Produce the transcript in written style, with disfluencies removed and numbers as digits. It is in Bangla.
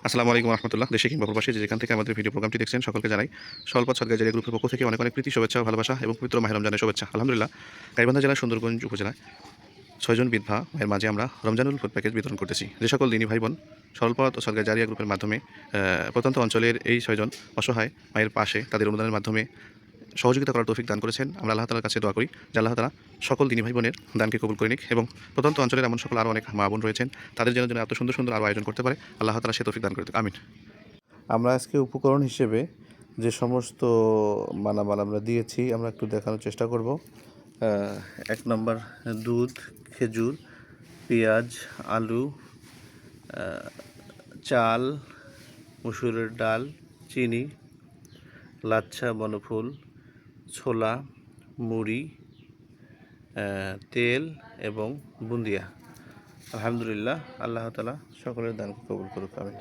আসসালামু আলাইকুম রহমতুল্লাহ। দেশে কিংবা প্রবাসী যেখান থেকে আমাদের ভিডিও প্রোগ্রামটি দেখছেন সকলকে জানাই স্বল্প সরকারি জারিয়া গ্রুপের পক্ষ থেকে অনেক অনেক প্রীতি, শুভেচ্ছা ও ভালোবাসা এবং পবিত্র মাহে রমজানের শুভেচ্ছা। আলহামদুলিল্লাহ, গাইবান্ধা জেলার সুন্দরগঞ্জ উপজেলায় 6 জন বিধবা মায়ের মাঝে আমরা রমজানুল ফুড প্যাকেজ বিতরণ করতেছি। যে সকল দিনী ভাই বোন স্বল্প সরকারি জারিয়া গ্রুপের মাধ্যমে প্রত্যন্ত অঞ্চলের এই 6 জন অসহায় মায়ের পাশে তাদের অনুদানের মাধ্যমে সহযোগিতা করার তৌফিক দান করেছেন, আমরা আল্লাহ তাআলার কাছে দোয়া করি যে আল্লাহ তাআলা সকল দিনী ভাই বোনের দানকে কবুল করে নিক এবং প্রত্যন্ত অঞ্চলের এমন সকল আরও অনেক মা বোন রয়েছেন, তাদের জন্য এত সুন্দর সুন্দর আরও আয়োজন করতে পারে, আল্লাহ তাআলা সে তৌফিক দান করে দিক। আমিন। আমরা আজকে উপকরণ হিসেবে যে সমস্ত মালামাল আমরা দিয়েছি আমরা একটু দেখানোর চেষ্টা করব। 1 নম্বর, দুধ, খেজুর, পেঁয়াজ, আলু, চাল, মসুরের ডাল, চিনি, লাচ্ছা, বনফুল, ছোলা, মুড়ি, তেল এবং বুন্দিয়া। আলহামদুলিল্লাহ, আল্লাহ তাআলা সকলের দানকে কবুল করুক। আমিন।